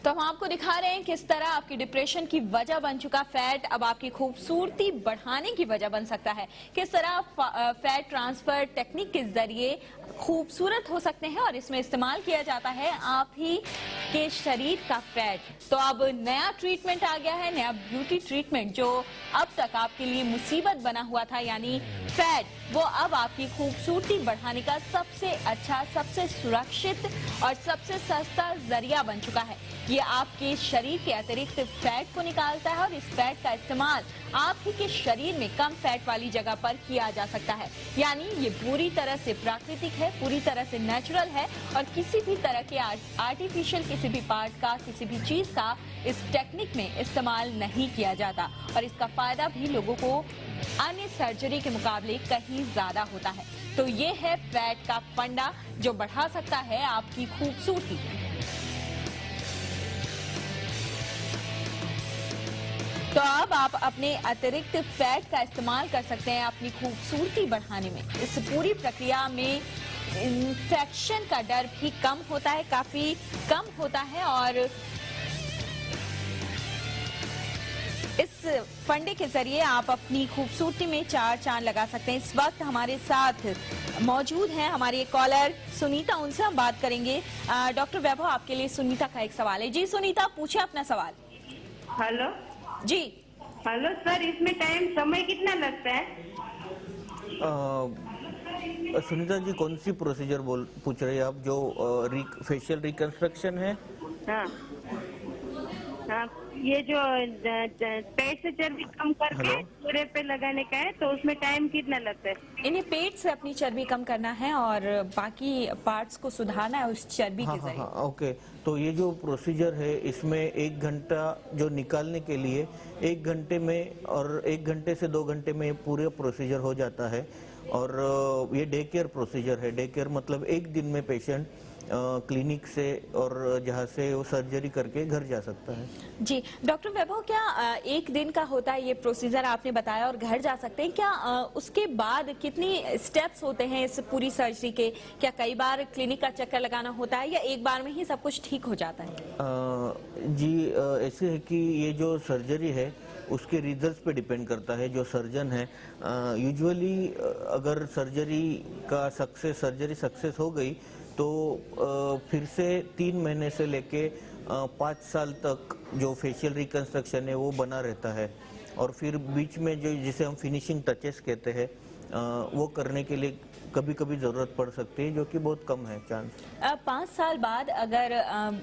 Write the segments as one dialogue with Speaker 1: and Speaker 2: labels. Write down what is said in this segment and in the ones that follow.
Speaker 1: तो हम आपको दिखा रहे हैं किस तरह आपकी डिप्रेशन की वजह बन चुका फैट अब आपकी खूबसूरती बढ़ाने की वजह बन सकता है। किस तरह फैट ट्रांसफर टेक्निक के जरिए खूबसूरत हो सकते हैं और इसमें इस्तेमाल किया जाता है आप ही के शरीर का फैट। तो अब नया ट्रीटमेंट आ गया है, नया ब्यूटी ट्रीटमेंट जो अब तक आपके लिए मुसीबत बना हुआ था, यानी फैट, वो अब आपकी खूबसूरती बढ़ाने का सबसे अच्छा, सबसे सुरक्षित और सबसे सस्ता जरिया बन चुका है। ये आपके शरीर के अतिरिक्त फैट को निकालता है और इस फैट का इस्तेमाल आप ही के शरीर में कम फैट वाली जगह पर किया जा सकता है। यानी ये पूरी तरह से प्राकृतिक है, पूरी तरह से नेचुरल है और किसी भी तरह के आर्टिफिशियल किसी भी पार्ट का, किसी भी चीज का इस टेक्निक में इस्तेमाल नहीं किया जाता और इसका फायदा भी लोगों को अन्य सर्जरी के मुकाबले कहीं ज्यादा होता है। तो ये है फैट का फंडा जो बढ़ा सकता है आपकी खूबसूरती। तो अब आप अपने अतिरिक्त फैट का इस्तेमाल कर सकते हैं अपनी खूबसूरती बढ़ाने में। इस पूरी प्रक्रिया में इन्फेक्शन का डर भी कम होता है, काफी कम होता है और इस फंडे के जरिए आप अपनी खूबसूरती में चार चांद लगा सकते हैं। इस वक्त हमारे साथ मौजूद हैं हमारी एक कॉलर सुनीता, उनसे हम बात करेंगे। डॉक्टर वैभव, आपके लिए सुनीता का एक सवाल है। जी सुनीता, पूछिए अपना सवाल।
Speaker 2: हेलो
Speaker 1: जी।
Speaker 2: हेलो सर, इसमें समय कितना लगता है?
Speaker 3: सुनीता जी, कौन सी प्रोसीजर पूछ रहे हैं आप? जो फेशियल रिकंस्ट्रक्शन है?
Speaker 2: हाँ हाँ, ये जो पेट से चर्बी कम करके पूरे पे लगाने का है, तो उसमें टाइम कितना लगता है?
Speaker 1: इन्हें पेट से अपनी चर्बी कम करना है और बाकी पार्ट्स को सुधारना है उस चर्बी के जरिए।
Speaker 3: हाँ, ओके। तो ये जो प्रोसीजर है इसमें 1 घंटा जो निकालने के लिए 1 घंटे में और 1 घंटे से 2 घंटे में पूरा प्रोसीजर हो जाता है। और ये डे केयर प्रोसीजर है। डे केयर मतलब 1 दिन में पेशेंट क्लिनिक से और जहाँ से वो सर्जरी करके घर जा सकता है।
Speaker 1: जी डॉक्टर वैभव, क्या 1 दिन का होता है ये प्रोसीजर आपने बताया और घर जा सकते हैं? क्या उसके बाद कितनी स्टेप्स होते हैं इस पूरी सर्जरी के? क्या कई बार क्लिनिक का चक्कर लगाना होता है या एक बार में ही सब कुछ ठीक हो जाता है?
Speaker 3: जी ऐसे है कि ये जो सर्जरी है उसके रिजल्ट्स पे डिपेंड करता है। जो सर्जन है यूजुअली अगर सर्जरी सक्सेस हो गई तो फिर से 3 महीने से लेके 5 साल तक जो फेशियल रिकंस्ट्रक्शन है वो बना रहता है। और फिर बीच में जो जिसे हम फिनिशिंग टचेस कहते हैं वो करने के लिए कभी कभी जरूरत पड़ सकती है, जो कि बहुत कम है चांस।
Speaker 1: 5 साल बाद अगर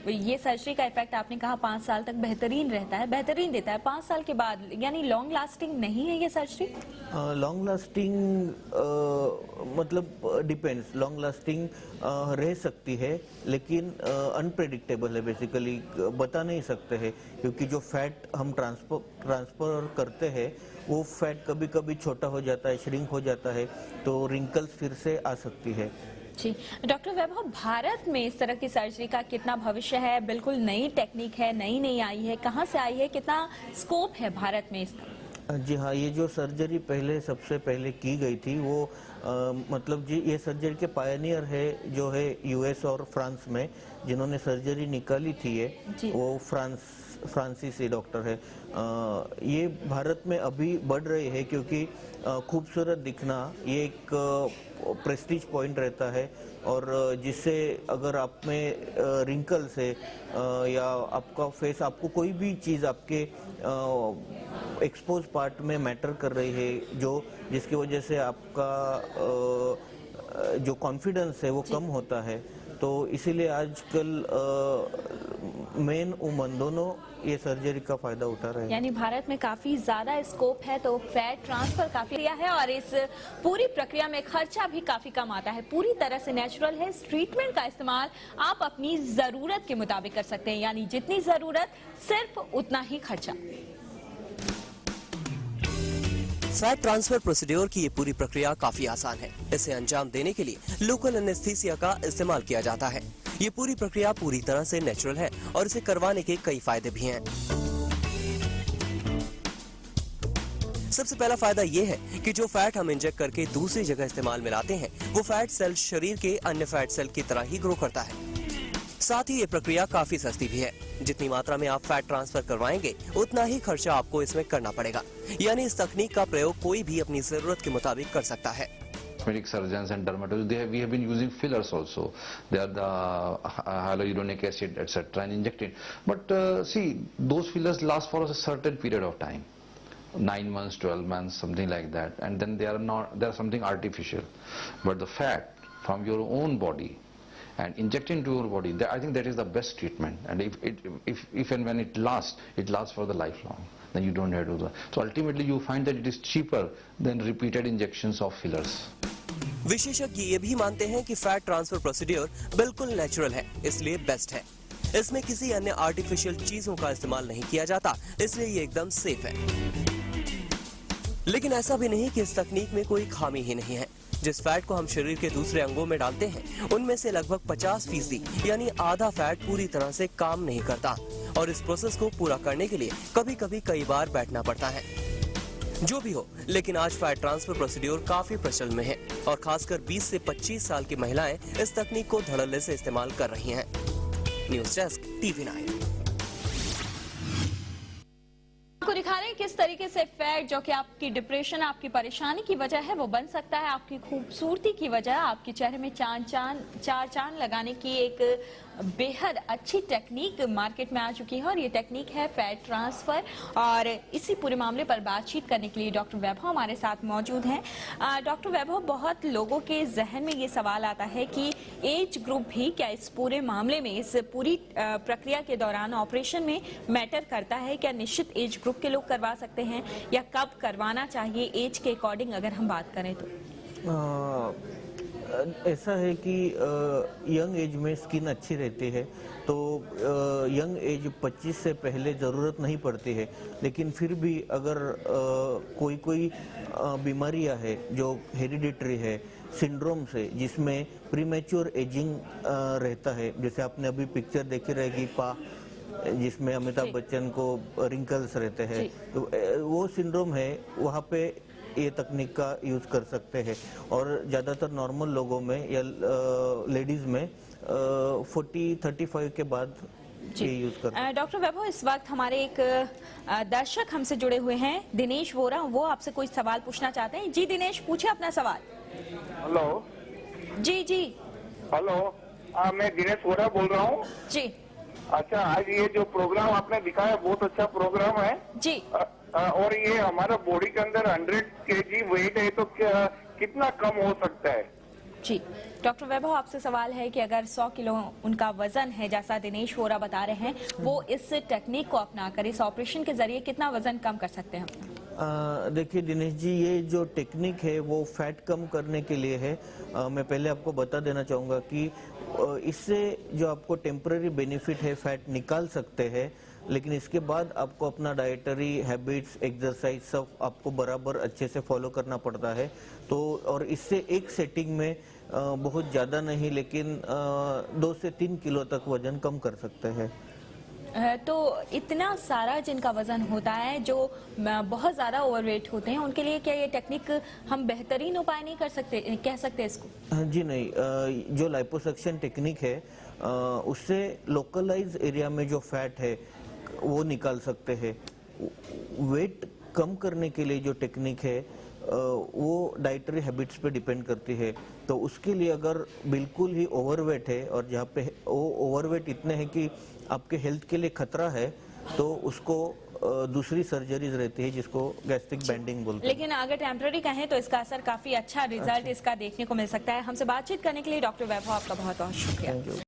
Speaker 1: ये सर्जरी का इफेक्ट आपने कहा 5 साल तक बेहतरीन रहता है, बेहतरीन देता है, 5 साल के बाद यानी लॉन्ग लास्टिंग नहीं है ये सर्जरी?
Speaker 3: लॉन्ग लास्टिंग मतलब डिपेंड्स। लॉन्ग लास्टिंग रह सकती है लेकिन अनप्रेडिक्टेबल है, बेसिकली बता नहीं सकते हैं, क्योंकि जो फैट हम ट्रांसफर करते हैं वो फैट कभी कभी छोटा हो जाता है, श्रिंक हो जाता है, तो रिंकल्स फिर से आ सकती है।
Speaker 1: जी डॉक्टर वैभव, भारत में इस तरह की सर्जरी का कितना भविष्य है? बिल्कुल नई टेक्निक है, नई आई है, कहाँ से आई है, कितना स्कोप है भारत में इसका?
Speaker 3: जी हाँ, ये जो सर्जरी सबसे पहले की गई थी वो मतलब जी ये सर्जरी के पायनियर है जो है यूएस और फ्रांस में, जिन्होंने सर्जरी निकाली थी ये वो फ्रांसीसी डॉक्टर है। ये भारत में अभी बढ़ रही है क्योंकि खूबसूरत दिखना ये एक प्रेस्टीज पॉइंट रहता है और जिससे अगर आप में रिंकल्स है या आपका फेस, आपको कोई भी चीज़ आपके एक्सपोज पार्ट में मैटर कर रही है जिसकी वजह से आपका जो कॉन्फिडेंस है वो कम होता है, तो इसीलिए आजकल मेन वुमन दोनों ये सर्जरी का फायदा उठा रहे हैं।
Speaker 1: यानी भारत में काफी ज्यादा स्कोप है, तो फैट ट्रांसफर काफी लिया है और इस पूरी प्रक्रिया में खर्चा भी काफी कम आता है, पूरी तरह से नेचुरल है। इस ट्रीटमेंट का इस्तेमाल आप अपनी जरूरत के मुताबिक कर सकते हैं, यानी जितनी जरूरत सिर्फ उतना ही खर्चा।
Speaker 4: फैट ट्रांसफर प्रोसीड्योर की ये पूरी प्रक्रिया काफी आसान है। इसे अंजाम देने के लिए लोकल एनेस्थीसिया का इस्तेमाल किया जाता है। ये पूरी प्रक्रिया पूरी तरह से नेचुरल है और इसे करवाने के कई फायदे भी हैं। सबसे पहला फायदा ये है कि जो फैट हम इंजेक्ट करके दूसरी जगह इस्तेमाल में लाते हैं वो फैट सेल शरीर के अन्य फैट सेल की तरह ही ग्रो करता है। साथ ही ये प्रक्रिया काफी सस्ती भी है। जितनी मात्रा में आप फैट ट्रांसफर करवाएंगे उतना ही खर्चा आपको इसमें करना पड़ेगा। यानी इस तकनीक का प्रयोग कोई भी अपनी जरूरत के मुताबिक कर सकता है।
Speaker 5: Cosmetic surgeons and dermatologists, we have been using fillers also. They are the hyaluronic acid, etc., and injected. But see, those fillers last for a certain period of time, 9 months, 12 months, something like that, and then they are something artificial. But the fat from your own body and injected into your body, I think that is the best treatment. And if and when it lasts for the lifelong. Then you don't have to do that. So ultimately you find that it is cheaper than repeated injections of fillers.
Speaker 4: विशेषज्ञ ये भी मानते हैं कि fat transfer procedure बिल्कुल natural है, इसलिए best है। इसमें किसी अन्य आर्टिफिशियल चीजों का इस्तेमाल नहीं किया जाता, इसलिए ये एकदम सेफ है। लेकिन ऐसा भी नहीं कि इस तकनीक में कोई खामी ही नहीं है। जिस फैट को हम शरीर के दूसरे अंगों में डालते हैं उनमें से लगभग 50% यानी आधा फैट पूरी तरह से काम नहीं करता और इस प्रोसेस को पूरा करने के लिए कभी कभी कई बार बैठना पड़ता है। जो भी हो, लेकिन आज फैट ट्रांसफर प्रोसीड्योर काफी प्रचलन में है और खासकर 20 से 25 साल की महिलाएं इस तकनीक को धड़ल्ले से इस्तेमाल कर रही हैं। News desk TV9।
Speaker 1: आपको दिखा रहे हैं किस तरीके से फैट जो कि आपकी डिप्रेशन, आपकी परेशानी की वजह है, वो बन सकता है आपकी खूबसूरती की वजह। आपके चेहरे में चार चांद लगाने की एक बेहद अच्छी टेक्निक मार्केट में आ चुकी है और ये टेक्निक है फैट ट्रांसफर। और इसी पूरे मामले पर बातचीत करने के लिए डॉक्टर वैभव हमारे साथ मौजूद हैं। डॉक्टर वैभव, बहुत लोगों के जहन में ये सवाल आता है कि एज ग्रुप भी क्या इस पूरे मामले में, इस पूरी प्रक्रिया के दौरान ऑपरेशन में मैटर करता है? क्या निश्चित एज ग्रुप के लोग करवा सकते हैं या कब करवाना चाहिए एज के अकॉर्डिंग अगर हम बात करें तो?
Speaker 3: ऐसा है कि यंग एज में स्किन अच्छी रहती है तो यंग एज 25 से पहले ज़रूरत नहीं पड़ती है। लेकिन फिर भी अगर कोई बीमारियां है जो हेरिडिटरी है, सिंड्रोम से, जिसमें प्रीमेच्योर एजिंग रहता है, जैसे आपने अभी पिक्चर देखी रहेगी जिसमें अमिताभ बच्चन को रिंकल्स रहते हैं, तो वो सिंड्रोम है, वहाँ पे ये तकनीक का यूज कर सकते हैं। और ज़्यादातर नॉर्मल लोगों में या लेडीज में 40-35 के बाद ये यूज करते हैं।
Speaker 1: डॉक्टर वैभव, इस वक्त हमारे एक दर्शक हमसे जुड़े हुए हैं, दिनेश वोरा, वो आपसे कोई सवाल पूछना चाहते हैं। जी दिनेश, पूछे अपना सवाल।
Speaker 6: हेलो
Speaker 1: जी
Speaker 6: हेलो, मैं दिनेश वोरा बोल रहा हूँ
Speaker 1: जी।
Speaker 6: अच्छा, आज ये जो प्रोग्राम आपने दिखाया बहुत अच्छा प्रोग्राम है
Speaker 1: जी।
Speaker 6: और ये हमारा बॉडी के अंदर 100 kg वेट है तो कितना कम हो सकता है?
Speaker 1: जी डॉक्टर वैभव, आपसे सवाल है कि अगर 100 किलो उनका वजन है, जैसा दिनेश वोरा बता रहे हैं, वो इस टेक्निक को अपनाकर इस ऑपरेशन के जरिए कितना वजन कम कर सकते हैं?
Speaker 3: देखिए दिनेश जी, ये जो टेक्निक है वो फैट कम करने के लिए है। मैं पहले आपको बता देना चाहूँगा कि इससे जो आपको टेम्पररी बेनिफिट है, फैट निकाल सकते हैं, लेकिन इसके बाद आपको अपना डाइटरी हैबिट्स, एक्सरसाइज सब आपको बराबर अच्छे से फॉलो करना पड़ता है। तो और इससे एक सेटिंग में बहुत ज़्यादा नहीं, लेकिन 2 से 3 किलो तक वजन कम कर सकते हैं।
Speaker 1: तो इतना सारा जिनका वजन होता है, जो बहुत ज्यादा ओवरवेट होते हैं, उनके लिए क्या ये टेक्निक हम बेहतरीन उपाय नहीं कर सकते, कह सकते इसको?
Speaker 3: जी नहीं, जो लाइपोसक्शन टेक्निक है उससे लोकलाइज एरिया में जो फैट है वो निकाल सकते हैं। वेट कम करने के लिए जो टेक्निक है वो डाइटरी हैबिट्स पे डिपेंड करती है। तो उसके लिए अगर बिल्कुल ही ओवरवेट है और जहाँ पे वो ओवरवेट इतने हैं कि आपके हेल्थ के लिए खतरा है, तो उसको दूसरी सर्जरीज रहती है जिसको गैस्ट्रिक बैंडिंग बोलते हैं।
Speaker 1: लेकिन अगर टेम्पररी कहें तो इसका असर काफी अच्छा रिजल्ट इसका देखने को मिल सकता है। हमसे बातचीत करने के लिए डॉक्टर वैभव, आपका बहुत बहुत शुक्रिया।